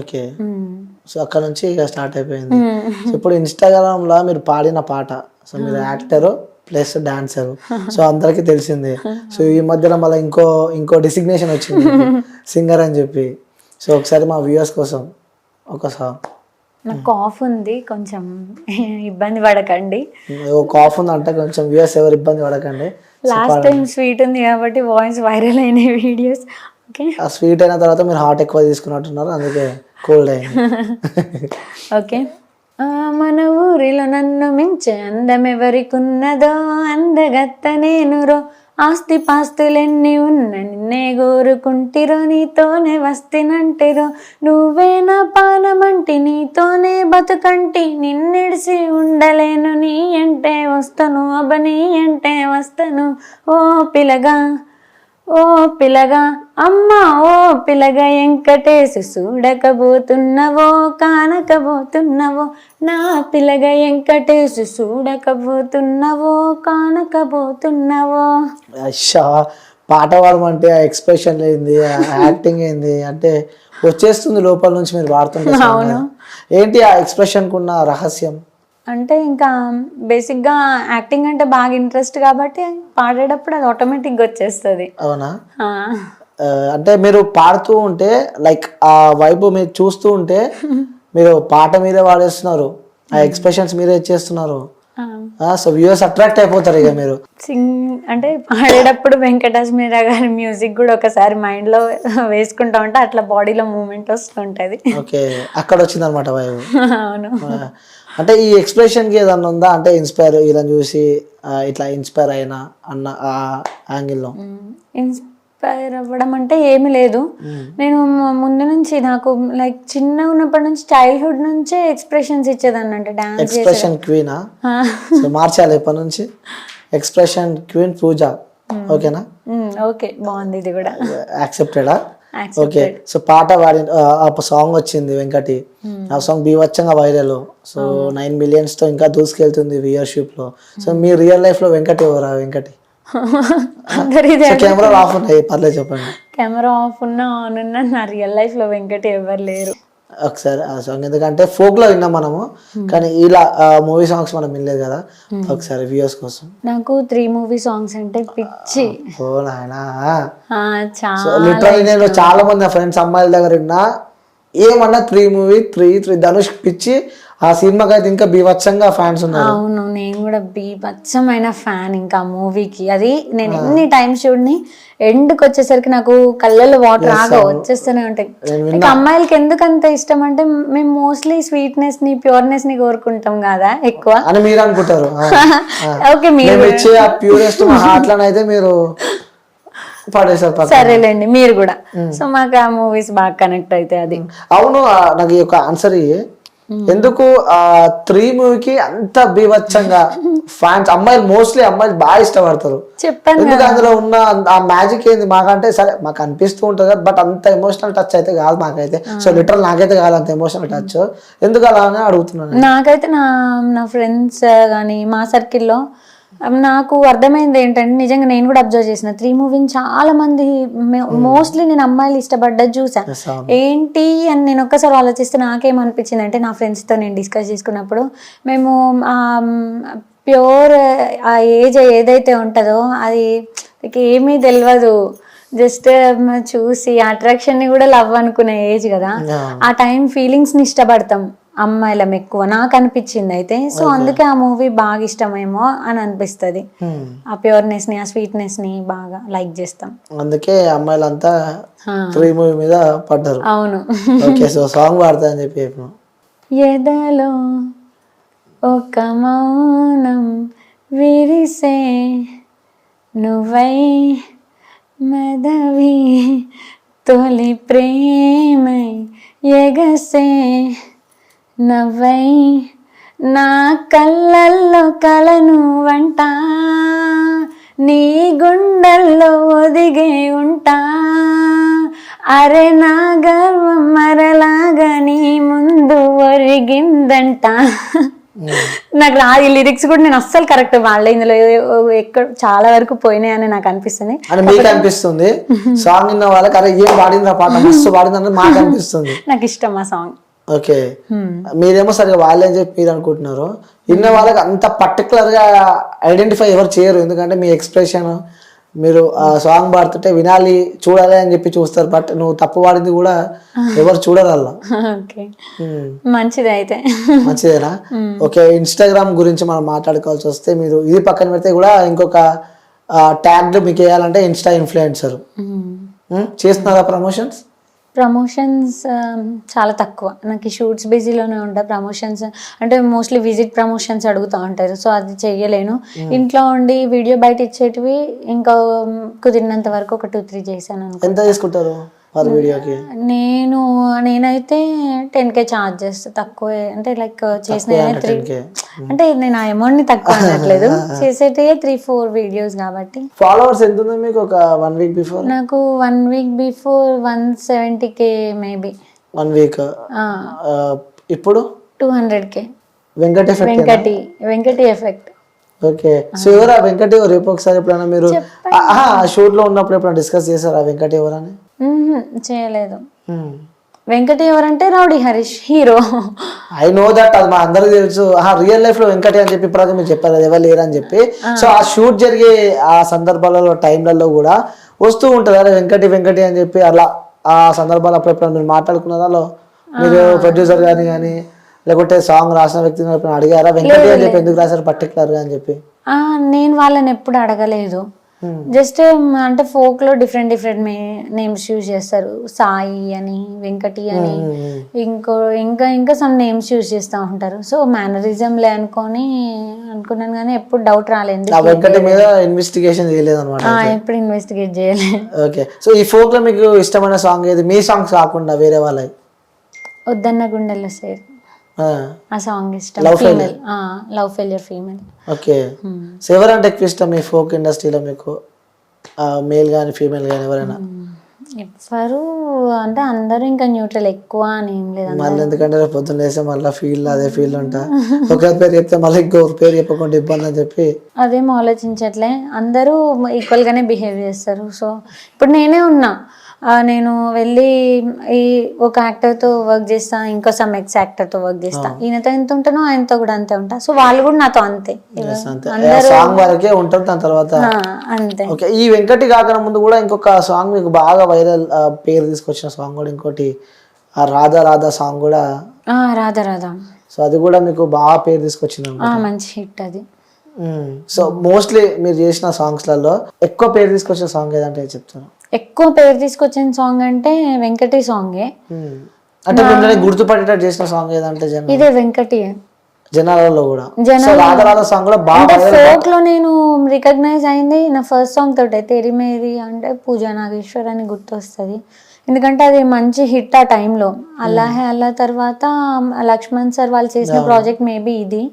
Okay. So అక్కడ నుంచి ఇక స్టార్ట్ అయిపోయింది. సో ఇప్పుడు ఇన్స్టాగ్రామ్లో మీరు పాడిన పాట, సో మీరు యాక్టరు ప్లస్ డాన్సరు, సో అందరికీ తెలిసిందే. సో ఈ మధ్యలో మళ్ళీ ఇంకో డిసిగ్నేషన్ వచ్చింది సింగర్ అని చెప్పి. సో ఒకసారి మా వ్యూవర్స్ కోసం ఒక సాంగ్. నాకు కాఫ్ ఉంది, కొంచెం ఇబ్బంది పడకండి. కాఫ్ ఉందంటే కొంచెం వ్యూవర్స్ ఎవరు ఇబ్బంది పడకండి. లాస్ట్ టైం స్వీట్ ఉంది కాబట్టి వాయిస్ వైరల్ అయిన వీడియోస్. ఓకే, ఆ స్వీట్ అయిన తర్వాత మీరు హాట్ ఎక్కువ తీసుకున్నట్టున్నారు, అందుకే కోల్డ్ అయింది. ఓకే. మన ఊరిలో నన్ను మించే అందమెవరికున్నదో, అందగత్త నేనురో, ఆస్తి పాస్తులెన్ని ఉన్న నిన్నే కోరుకుంటిరో, నీతోనే వస్తినంటిరో, నువ్వే నా పానమంటి, నీతోనే బతుకంటి, నిన్నెడిసి ఉండలేను, నీ అంటే వస్తాను, అబ్బ నీ అంటే వస్తాను, ఓ పిలగా ఓ పిలగా అమ్మ, ఓ పిలగా వెంకటేశు చూడకబోతున్నవో, కానకబోతున్నవో, నా పిలగా వెంకటేశు చూడకబోతున్నవో, కానకబోతున్నవో. అచ్చా, పాట పాడమంటే ఆ ఎక్స్ప్రెషన్ ఏంది, ఆ యాక్టింగ్ ఏంది అంటే వచ్చేస్తుంది లోపల నుంచి మీరు పాడుతుంటే. ఏంటి ఆ ఎక్స్ప్రెషన్కి ఉన్న రహస్యం? అంటే ఇంకా బేసిక్గా యాక్టింగ్ అంటే బాగా ఇంట్రెస్ట్ కాబట్టి పాడేటప్పుడు అది ఆటోమేటిక్గా వచ్చేస్తుంది. అవునా? అంటే మీరు పాడుతూ ఉంటే లైక్ ఆ వైపు మీరు చూస్తూ ఉంటే మీరు పాట మీదే వాడేస్తున్నారు, ఆ ఎక్స్ప్రెషన్స్ మీరే ఇచ్చేస్తున్నారు. సో వ్యూవర్స్ అట్రాక్ట్ అయిపోతారు ఇక మీరు. అంటే పాడేటప్పుడు వెంకటాచల గారి మ్యూజిక్ కూడా ఒకసారి మైండ్లో వేసుకుంటా ఉంటే అట్లా బాడీలో మూమెంట్ వస్తుంటుంది. ఓకే, అక్కడ వచ్చింది అనమాట వైబ్. అవును. అంటే ఈ ఎక్స్ప్రెషన్కి ఏదన్నా ఉందా, అంటే ఇన్స్పైర్ ఇలా చూసి ఇట్లా ఇన్స్పైర్ అయినా అన్న ఆ యాంగిల్లో? ఇన్స్పైర్ అవ్వడం అంటే ఏమి లేదు. నేను ముందు నుంచి నాకు లైక్ చిన్న ఉన్నప్పటి నుంచి చైల్డ్హుడ్ నుంచే ఎక్స్ప్రెషన్స్ ఇచ్చేదాన్ని. అంటే డాన్స్ ఎక్స్ప్రెషన్ క్వీనా? సో మార్చాలి ఇప్పటి నుంచి, ఎక్స్ప్రెషన్ క్వీన్ పూజ. ఓకేనా? ఓకే, బాగుంది, ఇది కూడా యాక్సెప్టెడా? ఓకే. సో పాట పాడి సాంగ్ వచ్చింది వెంకటి, ఆ సాంగ్ బీవచ్చంగా వైరల్. సో 9 millions తో ఇంకా దూసుకెళ్తుంది వ్యూయర్షిప్ లో. సో మీ రియల్ లైఫ్ లో వెంకటి ఎవరా? వెంకటి కెమెరా ఆఫ్ ఉన్నాయి, పర్లేదు చెప్పండి. కెమెరా ఆఫ్ ఉన్నా ఆన్ ఉన్నా నా రియల్ లైఫ్ లో వెంకటి ఎవరు లేరు. ఒకసారి ఆ సాంగ్, ఎందుకంటే ఫోక్ లో విన్నాం మనము, కానీ ఇలా మూవీ సాంగ్స్ మనం వినలేదు కదా, ఒకసారి వ్యూయర్స్ కోసం. నాకు 3 మూవీ సాంగ్స్ అంటే పిచ్చి. ఓ నాయనా, చాలా నేను చాలా మంది ఫ్రెండ్స్ అమ్మాయిల దగ్గర విన్నా, ఏమన్నా 3 మూవీ 3 ధనుష్ పిచ్చి. ఆ సినిమాకి అయితే ఇంకా బీభత్సంగా ఫ్యాన్స్ ఉన్నారు. అవును, నేను కూడా బీభత్సమైన ఫ్యాన్ ఇంకా మూవీకి. అది నేను ఎన్ని టైమ్స్ చూడని ఎండ్కి వచ్చేసరికి నాకు కళ్ళల్లో వాటర్ ఆగా వచ్చేస్తూనే ఉంటాయి. అమ్మాయిలకి ఎందుకు అంత ఇష్టం అంటే మేము మోస్ట్లీ స్వీట్నెస్ ని ప్యూర్నెస్ ని కోరుకుంటాం కదా ఎక్కువ అని మీరు అనుకుంటారు. ఓకే, మీరు అయితే మీరు సరేలేండి, మీరు కూడా. సో మాకు ఆ మూవీస్ బాగా కనెక్ట్ అయితే అది. అవును, నాకు ఈ యొక్క ఆన్సర్ ఎందుకు ఆ 3 మూవీకి అంత బీభత్సంగా ఫ్యాన్స్, అమ్మాయిలు మోస్ట్లీ అమ్మాయిలు బాగా ఇష్టపడతారు? చెప్పండి, ఎందుకు అందులో ఉన్న ఆ మ్యాజిక్ ఏంది? మాకంటే సరే మాకు అనిపిస్తూ ఉంటుంది, బట్ అంత ఎమోషనల్ టచ్ అయితే కాదు మాకైతే. సో లిటరల్ నాకైతే కాదు అంత ఎమోషనల్ టచ్. ఎందుకు అలానే అడుగుతున్నాను. నాకైతే నా ఫ్రెండ్స్ కానీ మా సర్కిల్లో నాకు అర్థమైంది ఏంటంటే, నిజంగా నేను కూడా అబ్జర్వ్ చేసిన 3 మూవీని చాలా మంది మోస్ట్లీ నేను అమ్మాయిలు ఇష్టపడ్డది చూసాను. ఏంటి అని నేను ఒక్కసారి ఆలోచిస్తే నాకేమనిపించింది అంటే, నా ఫ్రెండ్స్తో నేను డిస్కస్ చేసుకున్నప్పుడు మేము ప్యూర్ ఆ ఏజ్ ఏదైతే ఉంటుందో అది ఏమీ తెలియదు, జస్ట్ చూసి అట్రాక్షన్ని కూడా లవ్ అనుకునే ఏజ్ కదా. ఆ టైం ఫీలింగ్స్ని ఇష్టపడతాం అమ్మాయిలం ఎక్కువ, నాకు అనిపించింది అయితే. సో అందుకే ఆ మూవీ బాగా ఇష్టమేమో అని అనిపిస్తుంది. ఆ ప్యూర్నెస్ ని, ఆ స్వీట్నెస్ ని బాగా లైక్ చేస్తాం, అందుకే అమ్మాయిలంతా 3 మూవీ మీద పడ్డారు. అవును. ఓకే, సో సాంగ్ పాడతా అని చెప్పి ఎదలో ఒక మౌనం విరిసే నువ్వై, మదవి తొలి ప్రేమై ఎగసే నవ్వై, నా కళ్ళల్లో కలను వంట, నీ గుండెల్లో ఒదిగే ఉంటా, అరే నా గర్వం మరలాగా నీ ముందు ఒరిగిందంట. నాకు రాదు ఈ లిరిక్స్ కూడా, నేను అస్సలు కరెక్ట్ వాళ్ళే ఇందులో ఎక్కడ చాలా వరకు పోయినాయని నాకు అనిపిస్తుంది. అని మీకు అనిపిస్తుంది, సాంగ్ విన్న వాళ్ళకి అరే ఏం పాడింది ఆ పాట మస్తు పాడిందని మాకు అనిపిస్తుంది. నాకు ఇష్టం ఆ సాంగ్. ఓకే, మీరేమో సరిగా వాళ్ళే అని చెప్పి మీరు అనుకుంటున్నారు. విన్న వాళ్ళకి అంత పర్టికులర్ గా ఐడెంటిఫై ఎవరు చేయరు, ఎందుకంటే మీ ఎక్స్ప్రెషన్, మీరు ఆ సాంగ్ పాడుతుంటే వినాలి చూడాలి అని చెప్పి చూస్తారు. బట్ నువ్వు తప్పు పాడింది కూడా ఎవరు చూడరు అలా. మంచిది అయితే. మంచిదేనా? ఓకే, ఇన్స్టాగ్రామ్ గురించి మనం మాట్లాడుకోవాల్సి వస్తే, మీరు ఇది పక్కన పెడితే కూడా ఇంకొక ట్యాగ్ మీకు వేయాలంటే ఇన్స్టా ఇన్ఫ్లుయెన్సర్ చేస్తున్నారా ప్రమోషన్స్? ప్రమోషన్స్ చాలా తక్కువ, నాకు షూట్స్ బిజీలోనే ఉంటా. ప్రమోషన్స్ అంటే మోస్ట్లీ విజిట్ ప్రమోషన్స్ అడుగుతూ ఉంటారు, సో అది చెయ్యలేను. ఇంట్లో ఉండి వీడియో బయట ఇచ్చేటివి ఇంకా కుదిరినంత వరకు ఒక 2-3 చేశాను అనుకో. ఎంత తీసుకుంటారు పర్ వీడియోకి? నేనైతే 10K ఛార్జ్ చేస్తా, తక్కువే. అంటే లైక్ చేసిన 3 అంటే నేను ఆ అమౌంట్ ని తక్కువ అనట్లేదు, చేసేటే 3-4 వీడియోస్ కాబట్టి. ఫాలోవర్స్ ఎంత ఉంది మీకు ఒక 1 వీక్ బిఫోర్? నాకు 1 week before 170K maybe. 1 week ఇప్పుడు 200K. Venkati effect. Okay, so ఎవరా వెంకటి? రేపు ఒకసారి ఎప్పుడైనా మీరు షూట్ లో ఉన్నప్పుడు ఎప్పుడైనా డిస్కస్ చేశారా వెంకటి ఎవరని? చేయలేదు. వెంకటి ఎవరంటే rowdy Harish hero. I know that, అది మా అందరికి తెలుసు. రియల్ లైఫ్ లో వెంకటి అని చెప్పి ఇప్పుడు మీరు చెప్పారు కదా ఎవరు లేరు అని చెప్పి. సో ఆ షూట్ జరిగే ఆ సందర్భాలలో టైంలలో కూడా వస్తూ ఉంటుంది అరే వెంకటి అని చెప్పి. అలా ఆ సందర్భాలు అప్పుడెప్పుడు మీరు మాట్లాడుకున్నారా? మీరు ప్రొడ్యూసర్ కానీ లేకుంటే సాంగ్ రాసిన వ్యక్తిని అడిగారా వెంకటి అని చెప్పి ఎందుకు రాశారు పర్టికులర్ గా అని చెప్పి? నేను వాళ్ళని ఎప్పుడు అడగలేదు. జస్ట్ అంటే ఫోక్ లో డిఫరెంట్ నేమ్స్ యూజ్ చేస్తారు, సాయి అని, వెంకటి అని, ఇంకా సమ్ నేమ్స్ యూజ్ చేస్తూ ఉంటారు. సో మేనరిజం లే అనుకున్నాను కానీ ఎప్పుడు డౌట్ రాలేదు. వెంకటి మీద ఇన్వెస్టిగేషన్ చేయలేదు అనమాట? ఎప్పుడు ఇన్వెస్టిగేట్ చేయలేదు. ఓకే, సో ఈ ఫోక్ లో మీకు ఇష్టమైన సాంగ్ ఏది? మీ సాంగ్స్ కాకుండా వేరే వాళ్ళవి? వద్దన్న గుండెల్లో సేర్, ఆ సాంగ్ ఇష్టం. Love failure female. Okay, so ఎవరంటే ఎక్కువ ఇష్టం మీ ఫోక్ ఇండస్ట్రీలో మీకు? మేల్ కానీ ఫీమేల్ కానీ ఎవరైనా? ఎవరు అంటే అందరూ ఇంకా న్యూట్రల్, ఎక్కువ అని ఏం లేదు. మళ్ళీ ఎందుకంటే పొద్దున్న లేస్తే మళ్ళీ ఫీల్డ్ అదే ఫీల్డ్ ఉంటా, ఒక పేరు చెప్తే మళ్ళీ ఇంకొక పేరు చెప్పకుండా ఇబ్బంది అని చెప్పి అదేం ఆలోచించట్లే. అందరూ ఈక్వల్ గానే బిహేవ్ చేస్తారు. సో ఇప్పుడు నేనే ఉన్నా, నేను వెళ్ళి ఈ ఒక యాక్టర్తో వర్క్ చేస్తా, ఇంకో సమ్ ఎక్స్ యాక్టర్తో వర్క్ చేస్తా. ఈయనతో ఎంత ఉంటానో ఆయనతో కూడా అంతే ఉంటా. సో వాళ్ళు కూడా నాతో అంతే, సాంగ్ వరకే ఉంటారు. దాని తర్వాత అంతే. ఓకే, ఈ వెంకటి కాకుండా ముందు కూడా ఇంకొక సాంగ్ మీకు బాగా వైరల్ పేరు తీసుకొచ్చిన సాంగ్ కూడా ఇంకోటి రాధా సాంగ్ కూడా. రాధా. సో అది కూడా మీకు బాగా పేరు తీసుకొచ్చింది, మంచి హిట్ అది. సో మోస్ట్లీ మీరు చేసిన సాంగ్స్ లలో ఎక్కువ పేరు తీసుకొచ్చిన సాంగ్ ఏదంటే చెప్తాను? ఎక్కువ పేరు తీసుకొచ్చిన సాంగ్ అంటే వెంకటి సాంగే. అంటే మిమ్మల్ని గుర్తుపట్టేటట్టు చేసిన సాంగ్ ఏదంటే? ఇదే వెంకటి జనాలలో కూడా. రాధా సాంగ్ కూడా బాగా ఫోక్ లో నేను రికగ్నైజ్ అయింది నా ఫస్ట్ సాంగ్ తోటే, తెరి మేరీ అంటే పూజా నాగేశ్వర్ అని గుర్తొస్తుంది. ఎందుకంటే అది మంచి హిట్ ఆ టైంలో. అల్లాహే అల్లా తర్వాత లక్ష్మణ్ సార్ వాళ్ళు చేసిన ప్రాజెక్ట్ మేబీ ఇది.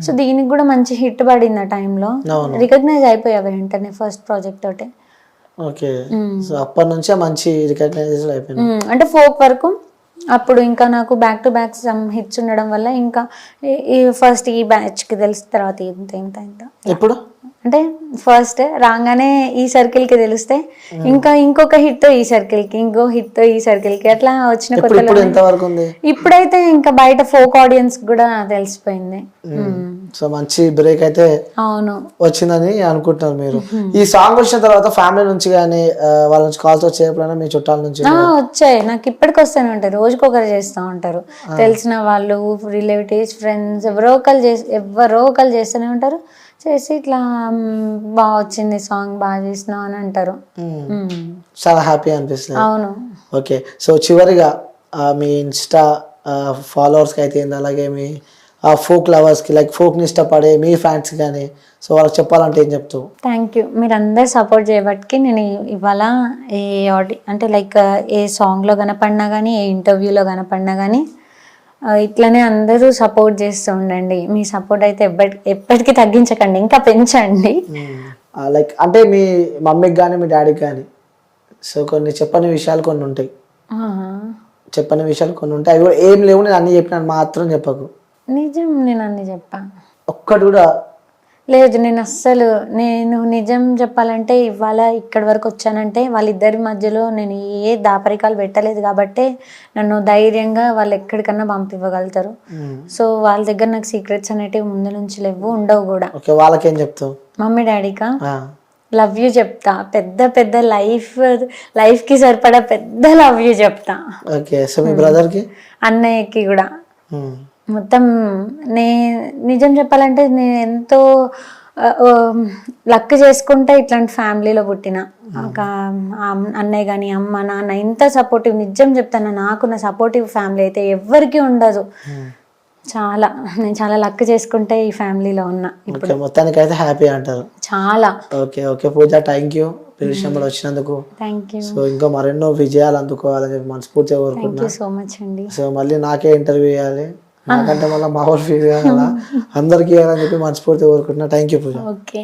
సో దీనికి కూడా మంచి హిట్ పడింది ఆ టైంలో, రికగ్నైజ్ అయిపోయా వెంటనే ఫస్ట్ ప్రాజెక్ట్ తోటే. ఓకే, సో అప్పటి నుంచే మంచి రికగ్నైజేషన్ అయిపోయింది. అంటే ఫోక్ వరకు అప్పుడు ఇంకా నాకు back to back some hits ఉండడం వల్ల ఇంకా ఫస్ట్ ఈ బ్యాచ్ కి తెలిసిన తర్వాత ఇంత ఇప్పుడు అంటే ఫస్ట్ రాగానే ఈ సర్కిల్ కి తెలిస్తే ఇంకా ఇంకొక హిట్ ఈ సర్కిల్ కి, ఇంకో హిట్ ఈ సర్కిల్ కి, అట్లా వచ్చిన కొత్తలో ఇప్పుడైతే ఇంకా బయట ఫోక్ ఆడియన్స్ కూడా తెలిసిపోయింది. సో మంచి బ్రేక్ అయితే అవును వచ్చిందని అనుకుంటున్నారు మీరు. ఈ సాంగ్ వచ్చిన తర్వాత ఫ్యామిలీ నుంచి కానీ వాళ్ళ నుంచి కాల్స్ వచ్చేప్పుడైనా మీ చుట్టాల నుంచి? వచ్చాయి, నాకు ఇప్పటికి వస్తూనే ఉంటారు, రోజుకొకరు చేస్తూ ఉంటారు. తెలిసిన వాళ్ళు, రిలేటివ్స్, ఫ్రెండ్స్ ఎవరో ఒకరు చేస్తూనే ఉంటారు. చేసి ఇట్లా బాగా వచ్చింది సాంగ్, బాగా చేసినావు అని అంటారు. చాలా హ్యాపీ అనిపిస్తుంది. అవును. ఓకే, సో చివరిగా మీ ఇన్స్టా ఫాలోవర్స్కి అయితే అలాగే మీ ఫోక్ లవర్స్కి, లైక్ ఫోక్ని ఇష్టపడే మీ ఫ్యాన్స్ కానీ, సో వాళ్ళకి చెప్పాలంటే ఏం చెప్తావు? థ్యాంక్ యూ, మీరు అందరు సపోర్ట్ చేయబట్టి నేను ఇవాళ అంటే లైక్ ఏ సాంగ్లో కనపడినా కానీ, ఏ ఇంటర్వ్యూలో కనపడినా కానీ ఇట్లనే అందరూ సపోర్ట్ చేస్తూ ఉండండి. మీ సపోర్ట్ అయితే ఎప్పటికీ తగ్గించకండి, ఇంకా పెంచండి. లైక్ అంటే మీ మమ్మీకి కానీ మీ డాడీకి కానీ సో కొన్ని చెప్పని విషయాలు కొన్ని ఉంటాయి, అవి కూడా ఏం లేవు నేను అన్ని చెప్పినాను మాత్రం చెప్పకు. నిజం, నేను అన్ని చెప్పా. ఒక్కటి కూడా లేదు, నేను నిజం చెప్పాలంటే ఇవాళ ఇక్కడి వరకు వచ్చానంటే వాళ్ళిద్దరి మధ్యలో నేను ఏ దాపరికాలు పెట్టలేదు కాబట్టి నన్ను ధైర్యంగా వాళ్ళు ఎక్కడికన్నా పంపివ్వగలుగుతారు. సో వాళ్ళ దగ్గర నాకు సీక్రెట్స్ అనేటివి ముందు నుంచి లేవు, ఉండవు కూడా. ఓకే, వాళ్ళకేం చెప్తావు? మమ్మీ డాడీకా లవ్ యూ చెప్తా, పెద్ద పెద్ద లైఫ్కి సరిపడా పెద్ద లవ్ యూ చెప్తా. ఓకే, సో మీ బ్రదర్కి? అన్నయ్యకి కూడా మొత్తం. నిజం చెప్పాలంటే నేను ఎంతో లక్ చేసుకుంటే ఇట్లాంటి ఫ్యామిలీలో పుట్టిన. ఒక అన్నయ్య కానీ అమ్మ నాన్న ఇంత సపోర్టివ్. నిజం చెప్తాను, నాకు నా సపోర్టివ్ ఫ్యామిలీ అయితే ఎవ్వరికీ ఉండదు. నేను చాలా లక్ చేసుకుంటే ఈ ఫ్యామిలీలో ఉన్నా. ఇప్పుడు మొత్తానికి అయితే హ్యాపీ అంటారు. చాలా. Okay okay Puja, thank you విషయంలో వచ్చినందుకు. Thank you. సో ఇంకా మరెన్నో విజయాలు అందుకోవాలని చెప్పి మనస్ఫూర్తిగా కోరుకుంటున్నా. థ్యాంక్ యూ సో మచ్ అండి. సో మళ్ళీ నాకే ఇంటర్వ్యూ ఇవ్వాలి, నాకంటే మళ్ళీ మా ఊరు ఫీల్ కావాలా, అందరికీ ఇవ్వాలని చెప్పి మనస్ఫూర్తిగా కోరుకుంటున్నా. Thank you Puja. ఓకే.